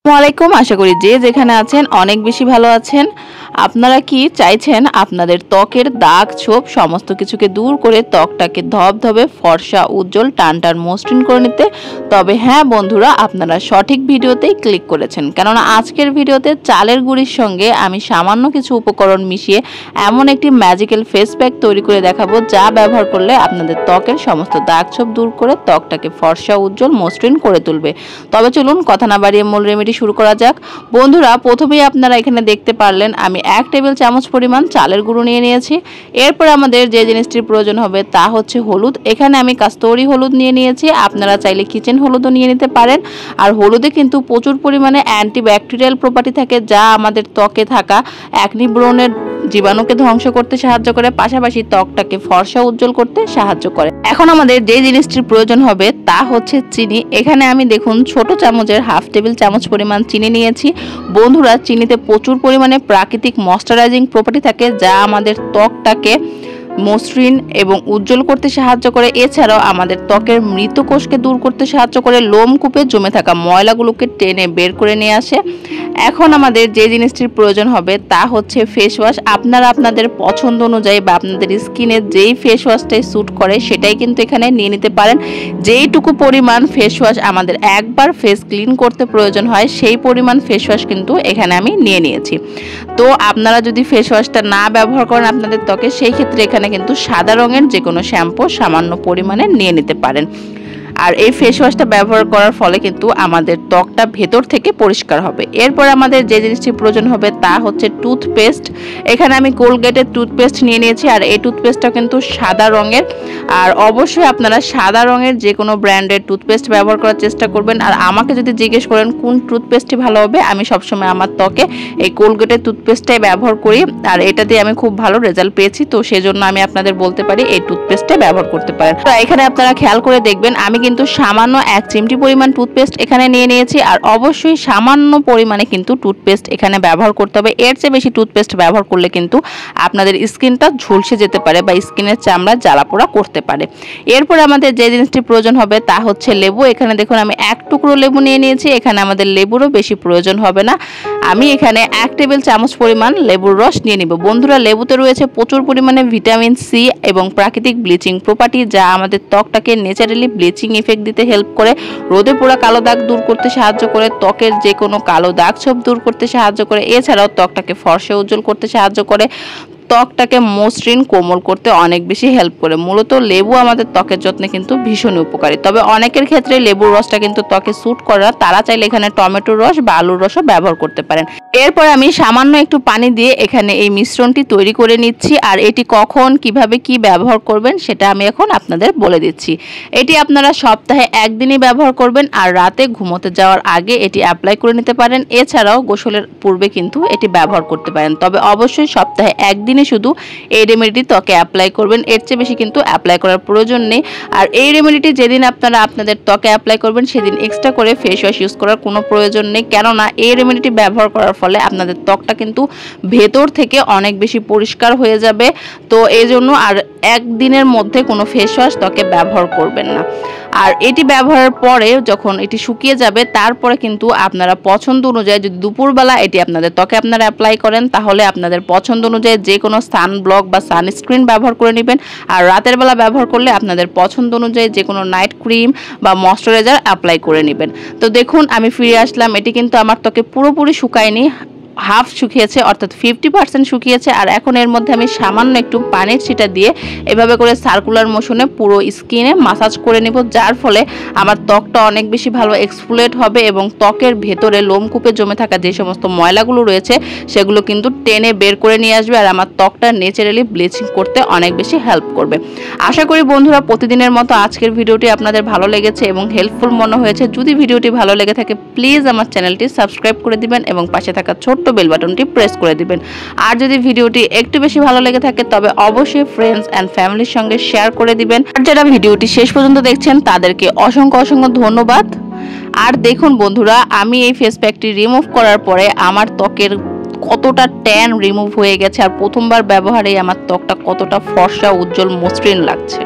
ওয়ালাইকুম, আশা করি যে যেখানে আছেন অনেক বেশি ভালো আছেন। আপনারা কি চাইছেন আপনাদের ত্বকের দাগ ছোপ সমস্ত কিছুকে দূর করে ত্বকটাকে ধবধবে ফর্সা উজ্জ্বল টানটান মসৃণ করে নিতে? তবে হ্যাঁ বন্ধুরা, আপনারা সঠিক ভিডিওতেই ক্লিক করেছেন, কেননা আজকের ভিডিওতে চালের গুঁড়ির সঙ্গে আমি সামান্য কিছু উপকরণ মিশিয়ে এমন একটি ম্যাজিক্যাল ফেস প্যাক তৈরি করে দেখাবো, যা ব্যবহার করলে আপনাদের ত্বকের সমস্ত দাগ ছোপ দূর করে ত্বকটাকে ফর্সা উজ্জ্বল মসৃণ করে তুলবে। তবে চলুন কথা না বাড়িয়ে মূল রেমেডি শুরু করা যাক। বন্ধুরা, প্রথমেই আপনারা এখানে দেখতে পারলেন আমি 1 টেবিল চামচ পরিমাণ চালের গুঁড়ো নিয়ে নিয়েছি। এরপর আমাদের যে জিনিসটির প্রয়োজন হবে তা হচ্ছে হলুদ। এখানে আমি কাস্তরি হলুদ নিয়ে নিয়েছি, আপনারা চাইলে কিচেন হলুদও নিয়ে নিতে পারেন। আর হলুদে কিন্তু প্রচুর পরিমাণে অ্যান্টিব্যাকটেরিয়াল প্রপার্টি থাকে, যা আমাদের ত্বকে থাকা অ্যাকনি ব্রণের জীবাণুকে ধ্বংস করতে সাহায্য করে, পাশাপাশি ত্বকটাকে ফর্সা উজ্জ্বল করতে সাহায্য করে। এখন আমাদের যে জিনিসটির প্রয়োজন হবে তা হচ্ছে চিনি। এখানে আমি দেখুন ছোট চামচের 1/2 টেবিল চামচ পরিমাণ চিনি নিয়েছি। বন্ধুরা, চিনিতে প্রচুর পরিমাণে প্রাকৃতিক ময়শ্চারাইজিং প্রপার্টি থাকে, যা আমাদের ত্বকটাকে মসৃণ এবং উজ্জ্বল করতে সাহায্য করে। এছাড়াও আমাদের ত্বকের মৃত কোষকে দূর করতে সাহায্য করে, লোমকূপে জমে থাকা ময়লাগুলোকে টেনে বের করে নিয়ে আসে। এখন আমাদের যে জিনিসটির প্রয়োজন হবে তা হচ্ছে ফেস ওয়াশ। আপনারা আপনাদের পছন্দ অনুযায়ী বা আপনাদের স্কিনের যেই ফেস ওয়াশটাই স্যুট করে সেটাই কিন্তু এখানে নিয়ে নিতে পারেন। যেইটুকু পরিমাণ ফেস ওয়াশ আমাদের একবার ফেস ক্লিন করতে প্রয়োজন হয়, সেই পরিমাণ ফেস ওয়াশ কিন্তু এখানে আমি নিয়ে নিয়েছি। তো আপনারা যদি ফেস ওয়াশটা না ব্যবহার করেন আপনাদের ত্বকে, সেই ক্ষেত্রে এখানে কিন্তু সাদা রঙের যে কোনো শ্যাম্পু সামান্য পরিমাণে নিয়ে নিতে পারেন। আর এই ফেস ওয়াশটা ব্যবহার করার ফলে কিন্তু আমাদের ত্বকটা ভেতর থেকে পরিষ্কার হবে। এরপর আমাদের যে জিনিসটি প্রয়োজন হবে তা হচ্ছে টুথপেস্ট। এখানে আমি কোলগেটের টুথপেস্ট নিয়ে নিয়েছি, আর এই টুথপেস্টটা কিন্তু সাদা রঙের। আর অবশ্যই আপনারা সাদা রঙের যে কোনো ব্র্যান্ডের টুথপেস্ট ব্যবহার করার চেষ্টা করবেন। আর আমাকে যদি জিজ্ঞেস করেন কোন টুথপেস্টটি ভালো হবে, আমি সবসময় আমার ত্বকে এই কোলগেটের টুথপেস্টটাই ব্যবহার করি, আর এটা দিয়ে আমি খুব ভালো রেজাল্ট পেয়েছি। তো সেজন্য আমি আপনাদের বলতে পারি এই টুথপেস্টটাই ব্যবহার করতে পারেন। তো এখানে আপনারা খেয়াল করে দেখবেন আমি কিন্তু সামান্য 1 চিমটি পরিমাণ টুথপেস্ট এখানে নিয়ে নিয়েছি। আর অবশ্যই সামান্য পরিমাণে কিন্তু টুথপেস্ট এখানে ব্যবহার করতে হবে। এর চেয়ে বেশি টুথপেস্ট ব্যবহার করলে কিন্তু আপনাদের স্কিনটা ঝলসে যেতে পারে বা স্কিনের চামড়া জ্বালাপোড়া করতে পারে। এরপর আমাদের যে জিনিসটি প্রয়োজন হবে তা হচ্ছে লেবু। এখানে দেখুন আমি 1 টুকরো লেবু নিয়ে নিয়েছি। এখানে আমাদের লেবুরও বেশি প্রয়োজন হবে না। আমি এখানে 1 টেবিল চামচ পরিমাণ লেবুর রস নিয়ে নিব। বন্ধুরা, লেবুতে রয়েছে প্রচুর পরিমাণে ভিটামিন সি এবং প্রাকৃতিক ব্লিচিং প্রপার্টি, যা আমাদের ত্বকটাকে ন্যাচারালি ব্লিচিং ইফেক্ট দিতে হেল্প করে, রোদে পোড়া কালো দাগ দূর করতে সাহায্য করে, ত্বকের যে কোনো কালো দাগ ছোপ দূর করতে সাহায্য করে। এছাড়াও ত্বকটাকে ফর্সা উজ্জ্বল করতে সাহায্য করে, ত্বকটাকে মসৃণ কোমল করতে অনেক বেশি হেল্প করে। মূলত লেবু আমাদের ত্বকের যত্নে কিন্তু ভীষণ উপকারী। তবে অনেকের ক্ষেত্রে লেবুর রসটা কিন্তু ত্বকে স্যুট করে না, তারা চাইলে এখানে টমেটোর রস বা আলুর রসও ব্যবহার করতে পারেন। এরপর আমি সামান্য একটু পানি দিয়ে এখানে এই মিশ্রণটি তৈরি করে নিচ্ছি। আর এটি কখন কিভাবে কি ব্যবহার করবেন সেটা আমি এখন আপনাদের বলে দিচ্ছি। এটি আপনারা সপ্তাহে 1 দিনই ব্যবহার করবেন, আর রাতে ঘুমোতে যাওয়ার আগে এটি অ্যাপ্লাই করে নিতে পারেন। এছাড়াও গোসলের পূর্বে কিন্তু এটি ব্যবহার করতে পারেন। তবে অবশ্যই সপ্তাহে 1 দিনে শুধু এই রেমেডিটি ত্বকে অ্যাপ্লাই করবেন, এর চেয়ে বেশি কিন্তু অ্যাপ্লাই করার প্রয়োজন নেই। আর এই রেমেডিটি যেদিন আপনারা আপনাদের ত্বকে অ্যাপ্লাই করবেন সেদিন এক্সট্রা করে ফেস ওয়াশ ইউজ করার কোনো প্রয়োজন নেই, কেননা এই রেমেডিটি ব্যবহার করার ফলে আপনাদের ত্বকটা কিন্তু ভেতর থেকে অনেক বেশি পরিষ্কার হয়ে যাবে। তো এই জন্য আর 1 দিনের মধ্যে কোনো ফেস ওয়াশ ত্বকে ব্যবহার করবেন না। আর এটি ব্যবহারের পরে যখন এটি শুকিয়ে যাবে, তারপরে কিন্তু আপনারা পছন্দ অনুযায়ী যদি দুপুরবেলা এটি আপনাদের ত্বকে আপনারা অ্যাপ্লাই করেন, তাহলে আপনাদের পছন্দ অনুযায়ী যে কোনো সানব্লক বা সানস্ক্রিন ব্যবহার করে নেবেন। আর রাতের বেলা ব্যবহার করলে আপনাদের পছন্দ অনুযায়ী যে কোনো নাইট ক্রিম বা ময়শ্চারাইজার অ্যাপ্লাই করে নেবেন। তো দেখুন আমি ফিরে আসলাম। এটি কিন্তু আমার ত্বকে পুরোপুরি শুকায়নি, হাফ শুকিয়েছে, অর্থাৎ 50% শুকিয়েছে। আর এখন এর মধ্যে আমি সামান্য একটু পানির ছিটা দিয়ে এভাবে করে সার্কুলার মোশনে পুরো স্কিনে মাসাজ করে নেব, যার ফলে আমার ত্বকটা অনেক বেশি ভালো এক্সফোলিয়েট হবে এবং ত্বকের ভেতরে লোমকূপে জমে থাকা যে সমস্ত ময়লাগুলো রয়েছে সেগুলো কিন্তু টেনে বের করে নিয়ে আসবে, আর আমার ত্বকটা ন্যাচারালি ব্লিচিং করতে অনেক বেশি হেল্প করবে। আশা করি বন্ধুরা প্রতিদিনের মতো আজকের ভিডিওটি আপনাদের ভালো লেগেছে এবং হেল্পফুল মনে হয়েছে। যদি ভিডিওটি ভালো লেগে থাকে প্লিজ আমার চ্যানেলটি সাবস্ক্রাইব করে দিবেন এবং পাশে থাকা ছোট্ট বেল বাটনটি প্রেস করে দিবেন। আর যদি ভিডিওটি একটু বেশি ভালো লেগে থাকে তবে অবশ্যই ফ্রেন্ডস এন্ড ফ্যামিলির সঙ্গে শেয়ার করে দিবেন। আর যারা ভিডিওটি শেষ পর্যন্ত দেখছেন তাদেরকে অসংখ্য অসংখ্য ধন্যবাদ। আর দেখুন বন্ধুরা, আমি এই ফেস প্যাকটি রিমুভ করার পরে আমার ত্বকের কতটা ট্যান রিমুভ হয়ে গেছে, আর প্রথমবার ব্যবহারে আমার ত্বকটা কতটা ফর্সা উজ্জ্বল মসৃণ লাগছে।